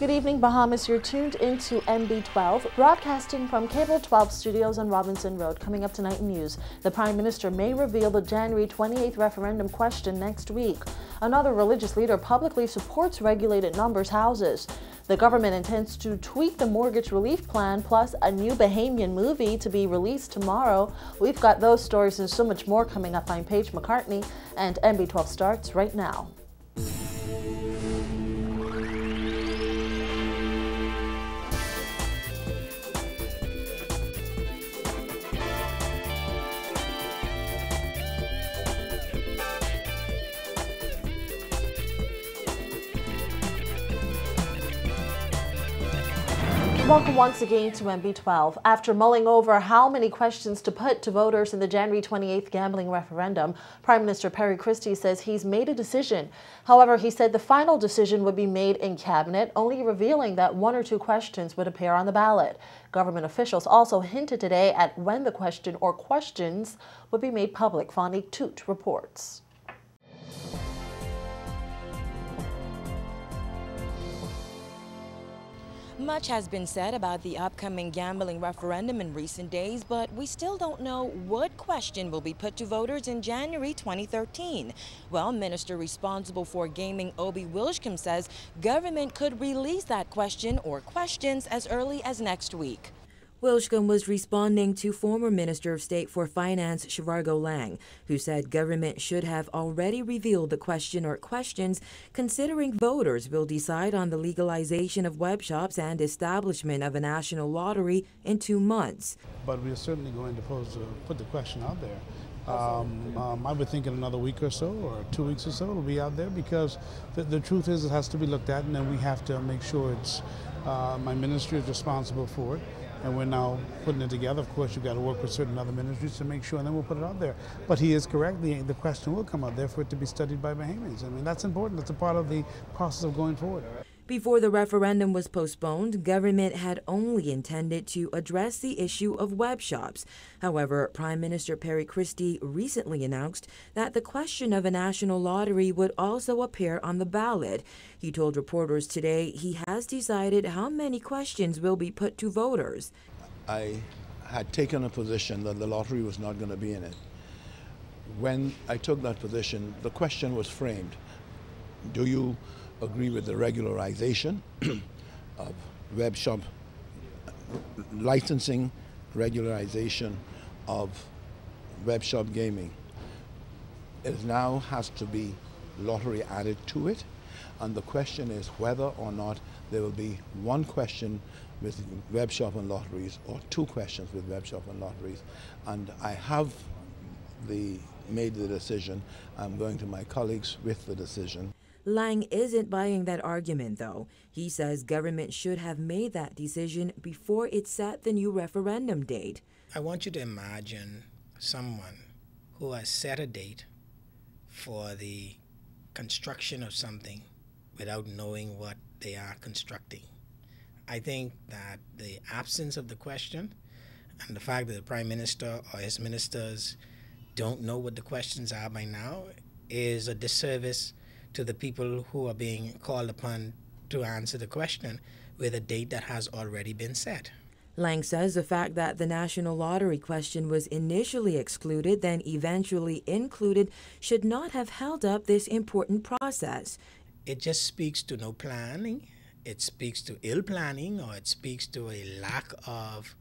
Good evening, Bahamas. You're tuned into MB12, broadcasting from Cable 12 Studios on Robinson Road. Coming up tonight in news, the Prime Minister may reveal the January 28th referendum question next week. Another religious leader publicly supports regulated numbers houses. The government intends to tweak the mortgage relief plan, plus a new Bahamian movie to be released tomorrow. We've got those stories and so much more coming up. I'm Paige McCartney, and MB12 starts right now. Welcome once again to MB12. After mulling over how many questions to put to voters in the January 28th gambling referendum, Prime Minister Perry Christie says he's made a decision. However, he said the final decision would be made in cabinet, only revealing that one or two questions would appear on the ballot. Government officials also hinted today at when the question or questions would be made public. Fonique Toot reports. Much has been said about the upcoming gambling referendum in recent days, but we still don't know what question will be put to voters in January 2013. Well, Minister responsible for gaming Obi Wilshcombe says government could release that question or questions as early as next week. Wilshcombe was responding to former Minister of State for Finance Shivargo Lang, who said government should have already revealed the question or questions, considering voters will decide on the legalization of web shops and establishment of a national lottery in 2 months. But we're certainly going to put the question out there. I would think in another week or so, or 2 weeks or so, it'll be out there, because the truth is it has to be looked at, and then we have to make sure it's my ministry is responsible for it. And we're now putting it together. Of course, you've got to work with certain other ministries to make sure, and then we'll put it out there. But he is correct. The question will come out there for it to be studied by Bahamians. I mean, that's important. That's a part of the process of going forward. Before the referendum was postponed, government had only intended to address the issue of web shops. However, Prime Minister Perry Christie recently announced that the question of a national lottery would also appear on the ballot. He told reporters today he has decided how many questions will be put to voters. I had taken a position that the lottery was not going to be in it. When I took that position, the question was framed: do you agree with the regularization of web shop licensing, regularization of web shop gaming? It now has to be lottery added to it, and the question is whether or not there will be one question with web shop and lotteries, or two questions with web shop and lotteries. And I have made the decision. I'm going to my colleagues with the decision. Lang isn't buying that argument, though. He says government should have made that decision before it set the new referendum date. I want you to imagine someone who has set a date for the construction of something without knowing what they are constructing. I think that the absence of the question and the fact that the Prime Minister or his ministers don't know what the questions are by now is a disservice to the people who are being called upon to answer the question with a date that has already been set. Lang says the fact that the national lottery question was initially excluded, then eventually included, should not have held up this important process. It just speaks to no planning. It speaks to ill planning, or it speaks to a lack of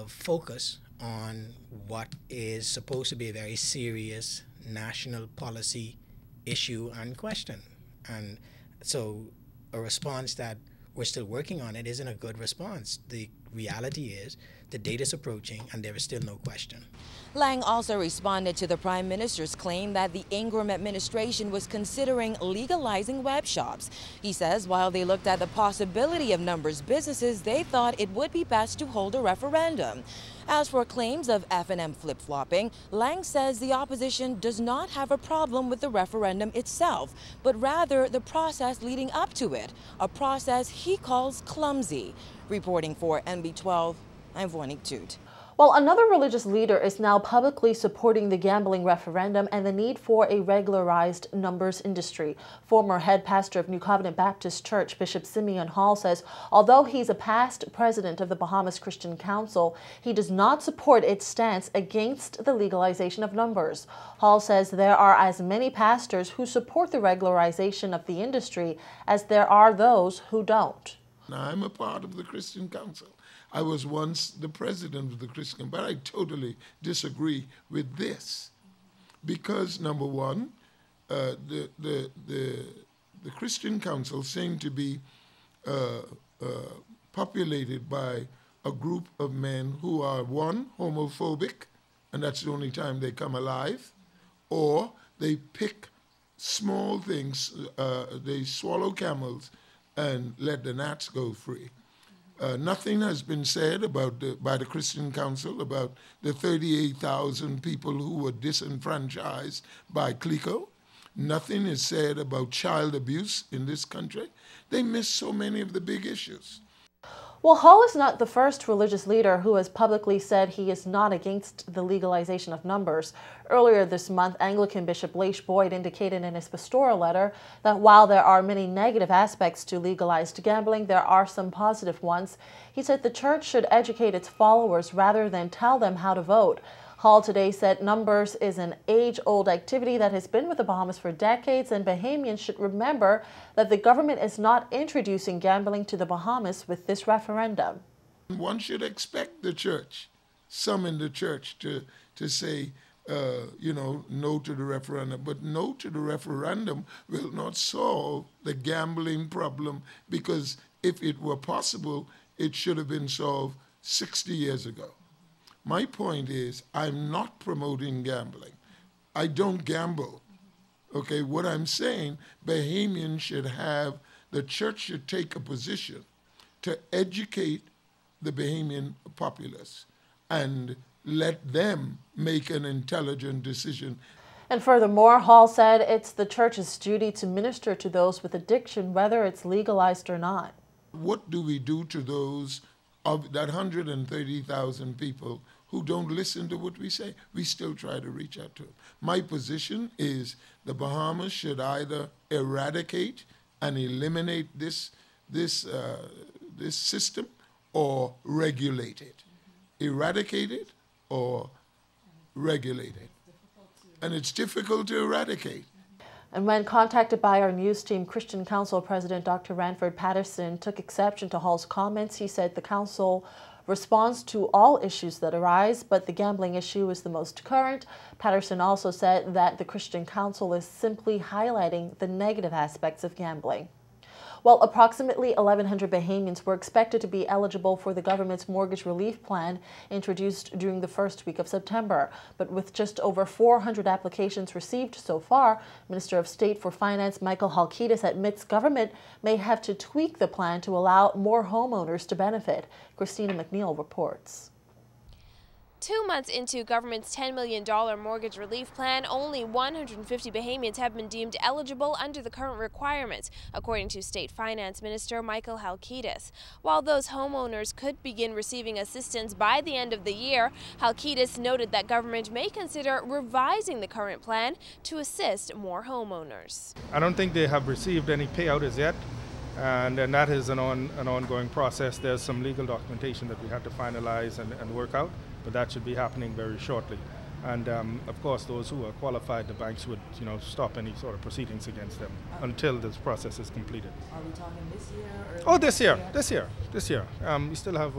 focus on what is supposed to be a very serious national policy issue and question. And so a response that we're still working on it isn't a good response. The reality is the date is approaching and there is still no question. Lang also responded to the Prime Minister's claim that the Ingram administration was considering legalizing web shops. He says while they looked at the possibility of numbers businesses, they thought it would be best to hold a referendum. As for claims of F&M flip-flopping, Lang says the opposition does not have a problem with the referendum itself, but rather the process leading up to it, a process he calls clumsy. Reporting for MB12, I'm Fonique Toot. Well, another religious leader is now publicly supporting the gambling referendum and the need for a regularized numbers industry. Former head pastor of New Covenant Baptist Church, Bishop Simeon Hall, says although he's a past president of the Bahamas Christian Council, he does not support its stance against the legalization of numbers. Hall says there are as many pastors who support the regularization of the industry as there are those who don't. Now, I'm a part of the Christian Council. I was once the president of the Christian, but I totally disagree with this, because number one, the Christian Council seemed to be populated by a group of men who are, one, homophobic, and that's the only time they come alive, or they pick small things, they swallow camels and let the gnats go free. Nothing has been said by the Christian Council about the 38,000 people who were disenfranchised by CLICO. Nothing is said about child abuse in this country. They miss so many of the big issues. Well, Hall is not the first religious leader who has publicly said he is not against the legalization of numbers. Earlier this month, Anglican Bishop Laish Boyd indicated in his pastoral letter that while there are many negative aspects to legalized gambling, there are some positive ones. He said the church should educate its followers rather than tell them how to vote. Hall today said numbers is an age-old activity that has been with the Bahamas for decades, and Bahamians should remember that the government is not introducing gambling to the Bahamas with this referendum. One should expect the church, some in the church, to say, no to the referendum. But no to the referendum will not solve the gambling problem, because if it were possible, it should have been solved 60 years ago. My point is, I'm not promoting gambling. I don't gamble. Okay, what I'm saying, Bahamians should have, the church should take a position to educate the Bahamian populace and let them make an intelligent decision. And furthermore, Hall said it's the church's duty to minister to those with addiction, whether it's legalized or not. What do we do to those of that 130,000 people who don't listen to what we say? We still try to reach out to them. My position is the Bahamas should either eradicate and eliminate this system or regulate it. Eradicate it or regulate it. And it's difficult to eradicate. And when contacted by our news team, Christian Council President Dr. Ranford Patterson took exception to Hall's comments. He said the council responds to all issues that arise, but the gambling issue is the most current. Patterson also said that the Christian Council is simply highlighting the negative aspects of gambling. Well, approximately 1,100 Bahamians were expected to be eligible for the government's mortgage relief plan introduced during the first week of September. But with just over 400 applications received so far, Minister of State for Finance Michael Halkitis admits government may have to tweak the plan to allow more homeowners to benefit. Christina McNeil reports. 2 months into government's $10 million mortgage relief plan, only 150 Bahamians have been deemed eligible under the current requirements, according to State Finance Minister Michael Halkitis. While those homeowners could begin receiving assistance by the end of the year, Halkitis noted that government may consider revising the current plan to assist more homeowners. I don't think they have received any payout as yet. And that is an ongoing process. There's some legal documentation that we have to finalize and work out, but that should be happening very shortly. And of course, those who are qualified, the banks would, stop any sort of proceedings against them until this process is completed. Are we talking this year? Or this year. We still have,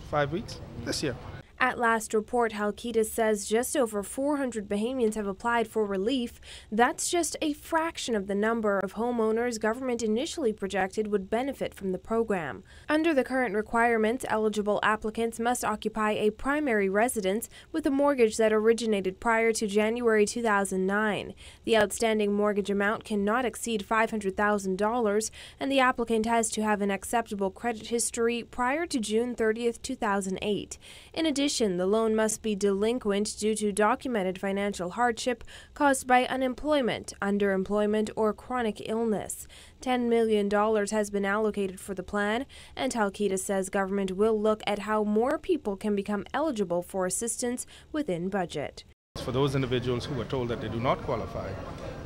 5 weeks? This year. At last report, Halkitis says just over 400 Bahamians have applied for relief. That's just a fraction of the number of homeowners government initially projected would benefit from the program. Under the current requirements, eligible applicants must occupy a primary residence with a mortgage that originated prior to January 2009. The outstanding mortgage amount cannot exceed $500,000, and the applicant has to have an acceptable credit history prior to June 30th, 2008. In addition, addition, the loan must be delinquent due to documented financial hardship caused by unemployment, underemployment, or chronic illness. $10 million has been allocated for the plan, and Halkidis says government will look at how more people can become eligible for assistance within budget. For those individuals who are told that they do not qualify,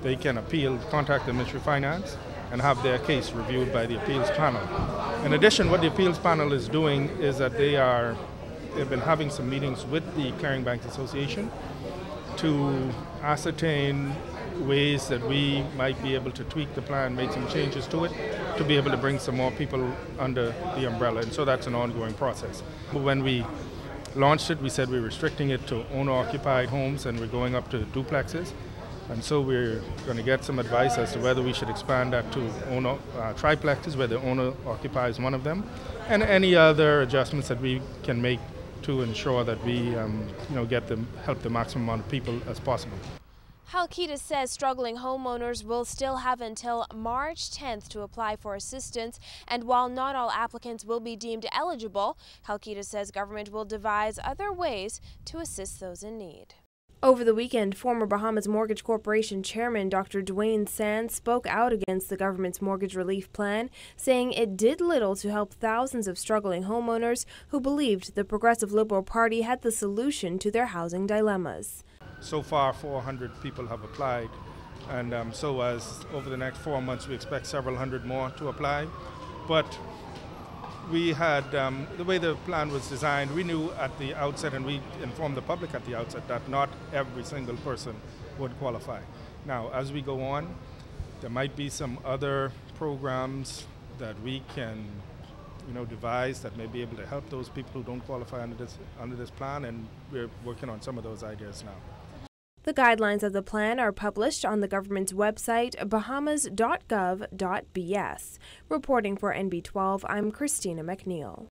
they can appeal, contact the Ministry of Finance, and have their case reviewed by the appeals panel. In addition, what the appeals panel is doing is that they've been having some meetings with the Clearing Banks Association to ascertain ways that we might be able to tweak the plan, make some changes to it, to be able to bring some more people under the umbrella. And so that's an ongoing process. But when we launched it, we said we're restricting it to owner-occupied homes, and we're going up to duplexes. And so we're going to get some advice as to whether we should expand that to triplexes, where the owner occupies one of them, and any other adjustments that we can make to ensure that we help the maximum amount of people as possible. Halkidis says struggling homeowners will still have until March 10th to apply for assistance, and while not all applicants will be deemed eligible, Halkidis says government will devise other ways to assist those in need. Over the weekend, former Bahamas Mortgage Corporation Chairman Dr. Dwayne Sands spoke out against the government's mortgage relief plan, saying it did little to help thousands of struggling homeowners who believed the Progressive Liberal Party had the solution to their housing dilemmas. So far, 400 people have applied, and so as over the next 4 months, we expect several hundred more to apply. But we had, the way the plan was designed, we knew at the outset, and we informed the public at the outset, that not every single person would qualify. Now, as we go on, there might be some other programs that we can devise that may be able to help those people who don't qualify under this plan, and we're working on some of those ideas now. The guidelines of the plan are published on the government's website, bahamas.gov.bs. Reporting for NB12, I'm Christina McNeil.